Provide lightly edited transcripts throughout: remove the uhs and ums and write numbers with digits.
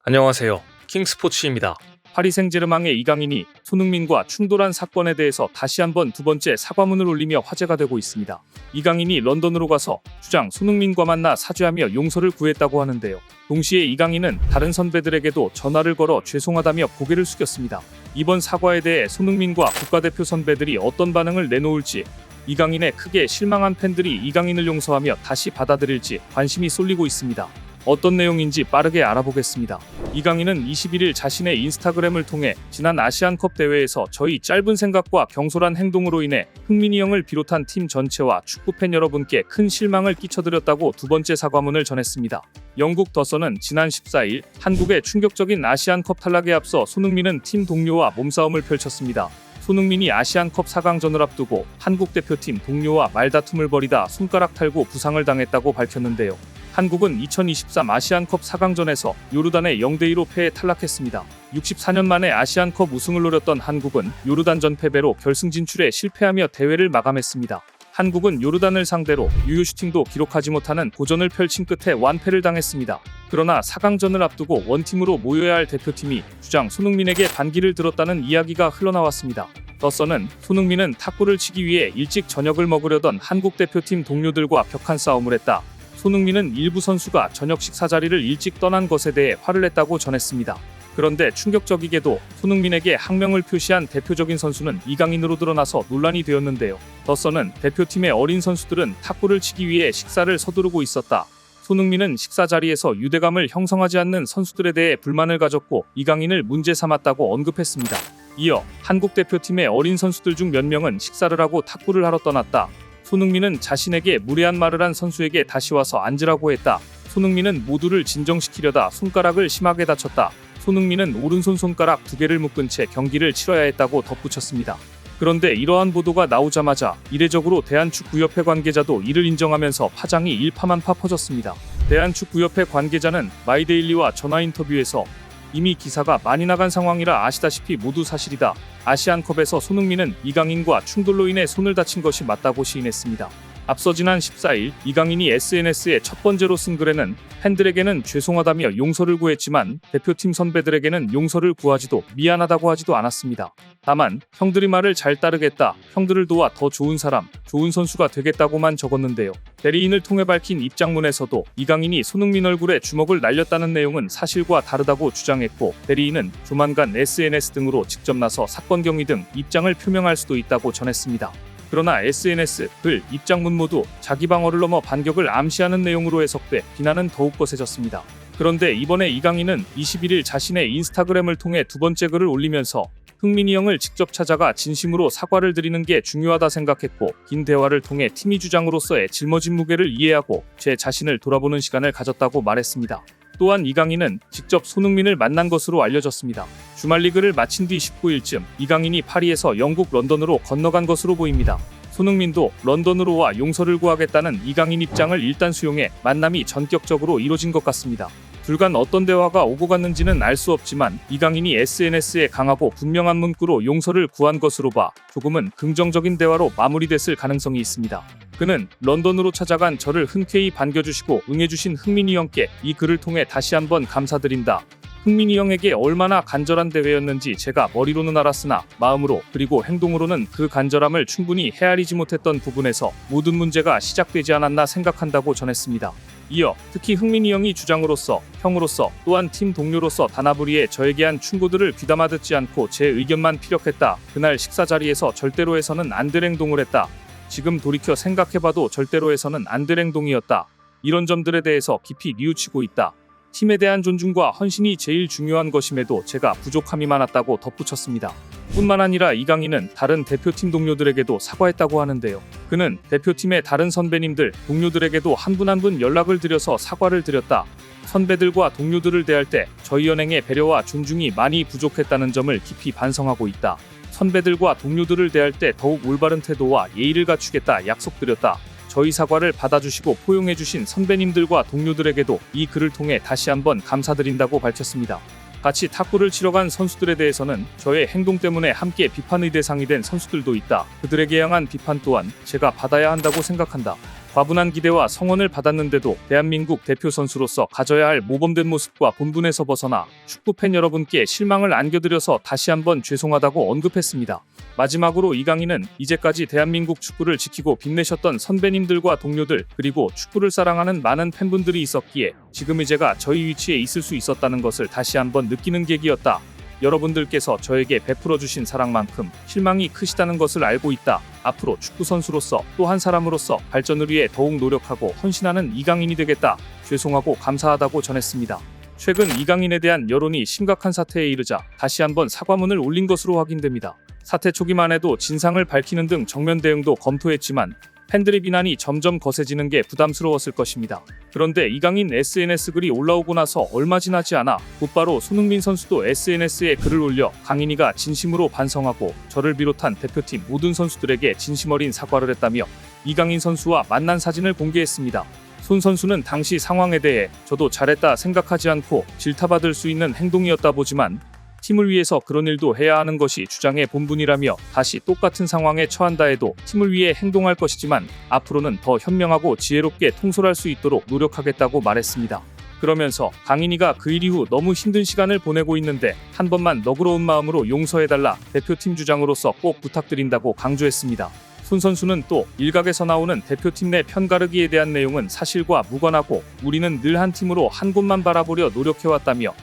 안녕하세요. 킹스포츠입니다. 파리 생제르맹의 이강인이 손흥민과 충돌한 사건에 대해서 다시 한번 두 번째 사과문을 올리며 화제가 되고 있습니다. 이강인이 런던으로 가서 주장 손흥민과 만나 사죄하며 용서를 구했다고 하는데요. 동시에 이강인은 다른 선배들에게도 전화를 걸어 죄송하다며 고개를 숙였습니다. 이번 사과에 대해 손흥민과 국가대표 선배들이 어떤 반응을 내놓을지, 이강인에 크게 실망한 팬들이 이강인을 용서하며 다시 받아들일지 관심이 쏠리고 있습니다. 어떤 내용인지 빠르게 알아보겠습니다. 이강인은 21일 자신의 인스타그램을 통해 지난 아시안컵 대회에서 저희 짧은 생각과 경솔한 행동으로 인해 흥민이 형을 비롯한 팀 전체와 축구팬 여러분께 큰 실망을 끼쳐드렸다고 두 번째 사과문을 전했습니다. 영국 더선은 지난 14일 한국의 충격적인 아시안컵 탈락에 앞서 손흥민은 팀 동료와 몸싸움을 펼쳤습니다. 손흥민이 아시안컵 4강전을 앞두고 한국 대표팀 동료와 말다툼을 벌이다 손가락 탈구 부상을 당했다고 밝혔는데요. 한국은 2023 아시안컵 4강전에서 요르단에 0대2로 패해 탈락했습니다. 64년 만에 아시안컵 우승을 노렸던 한국은 요르단전 패배로 결승 진출에 실패하며 대회를 마감했습니다. 한국은 요르단을 상대로 유효 슈팅도 기록하지 못하는 고전을 펼친 끝에 완패를 당했습니다. 그러나 4강전을 앞두고 원팀으로 모여야 할 대표팀이 주장 손흥민에게 반기를 들었다는 이야기가 흘러나왔습니다. 더선은 손흥민은 탁구를 치기 위해 일찍 저녁을 먹으려던 한국 대표팀 동료들과 벽한 싸움을 했다. 손흥민은 일부 선수가 저녁 식사 자리를 일찍 떠난 것에 대해 화를 냈다고 전했습니다. 그런데 충격적이게도 손흥민에게 항명을 표시한 대표적인 선수는 이강인으로 드러나서 논란이 되었는데요. 더선은 대표팀의 어린 선수들은 탁구를 치기 위해 식사를 서두르고 있었다. 손흥민은 식사 자리에서 유대감을 형성하지 않는 선수들에 대해 불만을 가졌고 이강인을 문제 삼았다고 언급했습니다. 이어 한국 대표팀의 어린 선수들 중 몇 명은 식사를 하고 탁구를 하러 떠났다. 손흥민은 자신에게 무례한 말을 한 선수에게 다시 와서 앉으라고 했다. 손흥민은 모두를 진정시키려다 손가락을 심하게 다쳤다. 손흥민은 오른손 손가락 2개를 묶은 채 경기를 치러야 했다고 덧붙였습니다. 그런데 이러한 보도가 나오자마자 이례적으로 대한축구협회 관계자도 이를 인정하면서 파장이 일파만파 퍼졌습니다. 대한축구협회 관계자는 마이데일리와 전화 인터뷰에서 이미 기사가 많이 나간 상황이라 아시다시피 모두 사실이다. 아시안컵에서 손흥민은 이강인과 충돌로 인해 손을 다친 것이 맞다고 시인했습니다. 앞서 지난 14일 이강인이 SNS에 첫 번째로 쓴 글에는 팬들에게는 죄송하다며 용서를 구했지만 대표팀 선배들에게는 용서를 구하지도 미안하다고 하지도 않았습니다. 다만 형들이 말을 잘 따르겠다, 형들을 도와 더 좋은 사람, 좋은 선수가 되겠다고만 적었는데요. 대리인을 통해 밝힌 입장문에서도 이강인이 손흥민 얼굴에 주먹을 날렸다는 내용은 사실과 다르다고 주장했고, 대리인은 조만간 SNS 등으로 직접 나서 사건 경위 등 입장을 표명할 수도 있다고 전했습니다. 그러나 SNS, 글, 입장문 모두 자기 방어를 넘어 반격을 암시하는 내용으로 해석돼 비난은 더욱 거세졌습니다. 그런데 이번에 이강인은 21일 자신의 인스타그램을 통해 두 번째 글을 올리면서 흥민이 형을 직접 찾아가 진심으로 사과를 드리는 게 중요하다 생각했고, 긴 대화를 통해 팀이 주장으로서의 짊어진 무게를 이해하고 제 자신을 돌아보는 시간을 가졌다고 말했습니다. 또한 이강인은 직접 손흥민을 만난 것으로 알려졌습니다. 주말 리그를 마친 뒤 19일쯤 이강인이 파리에서 영국 런던으로 건너간 것으로 보입니다. 손흥민도 런던으로 와 용서를 구하겠다는 이강인 입장을 일단 수용해 만남이 전격적으로 이뤄진 것 같습니다. 둘간 어떤 대화가 오고 갔는지는 알 수 없지만 이강인이 SNS에 강하고 분명한 문구로 용서를 구한 것으로 봐 조금은 긍정적인 대화로 마무리됐을 가능성이 있습니다. 그는 런던으로 찾아간 저를 흔쾌히 반겨주시고 응해주신 흥민이 형께 이 글을 통해 다시 한번 감사드린다. 흥민이 형에게 얼마나 간절한 대회였는지 제가 머리로는 알았으나 마음으로 그리고 행동으로는 그 간절함을 충분히 헤아리지 못했던 부분에서 모든 문제가 시작되지 않았나 생각한다고 전했습니다. 이어 특히 흥민이 형이 주장으로서, 형으로서, 또한 팀 동료로서 다나브리에 저에게 한 충고들을 귀담아 듣지 않고 제 의견만 피력했다. 그날 식사 자리에서 절대로 해서는 안 될 행동을 했다. 지금 돌이켜 생각해봐도 절대로 해서는 안 될 행동이었다. 이런 점들에 대해서 깊이 뉘우치고 있다. 팀에 대한 존중과 헌신이 제일 중요한 것임에도 제가 부족함이 많았다고 덧붙였습니다. 뿐만 아니라 이강인은 다른 대표팀 동료들에게도 사과했다고 하는데요. 그는 대표팀의 다른 선배님들, 동료들에게도 한 분 한 분 연락을 드려서 사과를 드렸다. 선배들과 동료들을 대할 때 저희 연행의 배려와 존중이 많이 부족했다는 점을 깊이 반성하고 있다. 선배들과 동료들을 대할 때 더욱 올바른 태도와 예의를 갖추겠다 약속드렸다. 저희 사과를 받아주시고 포용해주신 선배님들과 동료들에게도 이 글을 통해 다시 한번 감사드린다고 밝혔습니다. 같이 탁구를 치러 간 선수들에 대해서는 저의 행동 때문에 함께 비판의 대상이 된 선수들도 있다. 그들에게 향한 비판 또한 제가 받아야 한다고 생각한다. 과분한 기대와 성원을 받았는데도 대한민국 대표 선수로서 가져야 할 모범된 모습과 본분에서 벗어나 축구팬 여러분께 실망을 안겨드려서 다시 한번 죄송하다고 언급했습니다. 마지막으로 이강인은 이제까지 대한민국 축구를 지키고 빛내셨던 선배님들과 동료들 그리고 축구를 사랑하는 많은 팬분들이 있었기에 지금의 제가 저희 위치에 있을 수 있었다는 것을 다시 한번 느끼는 계기였다. 여러분들께서 저에게 베풀어주신 사랑만큼 실망이 크시다는 것을 알고 있다. 앞으로 축구선수로서 또 한 사람으로서 발전을 위해 더욱 노력하고 헌신하는 이강인이 되겠다. 죄송하고 감사하다고 전했습니다. 최근 이강인에 대한 여론이 심각한 사태에 이르자 다시 한번 사과문을 올린 것으로 확인됩니다. 사태 초기만 해도 진상을 밝히는 등 정면 대응도 검토했지만 팬들의 비난이 점점 거세지는 게 부담스러웠을 것입니다. 그런데 이강인 SNS 글이 올라오고 나서 얼마 지나지 않아 곧바로 손흥민 선수도 SNS에 글을 올려 강인이가 진심으로 반성하고 저를 비롯한 대표팀 모든 선수들에게 진심 어린 사과를 했다며 이강인 선수와 만난 사진을 공개했습니다. 손 선수는 당시 상황에 대해 저도 잘했다 생각하지 않고 질타받을 수 있는 행동이었다 보지만 팀을 위해서 그런 일도 해야 하는 것이 주장의 본분이라며 다시 똑같은 상황에 처한다 해도 팀을 위해 행동할 것이지만 앞으로는 더 현명하고 지혜롭게 통솔할 수 있도록 노력하겠다고 말했습니다. 그러면서 강인이가 그 일 이후 너무 힘든 시간을 보내고 있는데 한 번만 너그러운 마음으로 용서해달라 대표팀 주장으로서 꼭 부탁드린다고 강조했습니다. 손 선수는 또 일각에서 나오는 대표팀 내 편가르기에 대한 내용은 사실과 무관하고 우리는 늘 한 팀으로 한 곳만 바라보려 노력해왔다며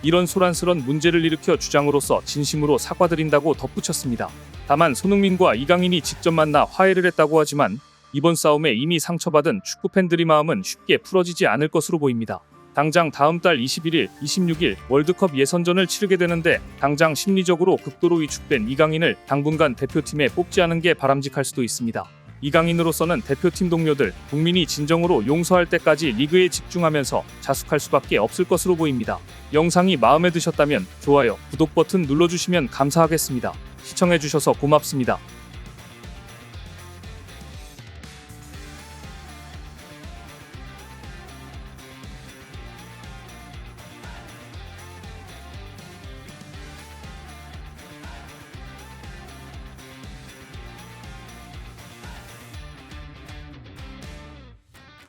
이런 소란스런 문제를 일으켜 주장으로서 진심으로 사과드린다고 덧붙였습니다. 다만 손흥민과 이강인이 직접 만나 화해를 했다고 하지만 이번 싸움에 이미 상처받은 축구팬들의 마음은 쉽게 풀어지지 않을 것으로 보입니다. 당장 다음 달 21일, 26일 월드컵 예선전을 치르게 되는데 당장 심리적으로 극도로 위축된 이강인을 당분간 대표팀에 뽑지 않은 게 바람직할 수도 있습니다. 이강인으로서는 대표팀 동료들, 국민이 진정으로 용서할 때까지 리그에 집중하면서 자숙할 수밖에 없을 것으로 보입니다. 영상이 마음에 드셨다면 좋아요, 구독 버튼 눌러주시면 감사하겠습니다. 시청해주셔서 고맙습니다.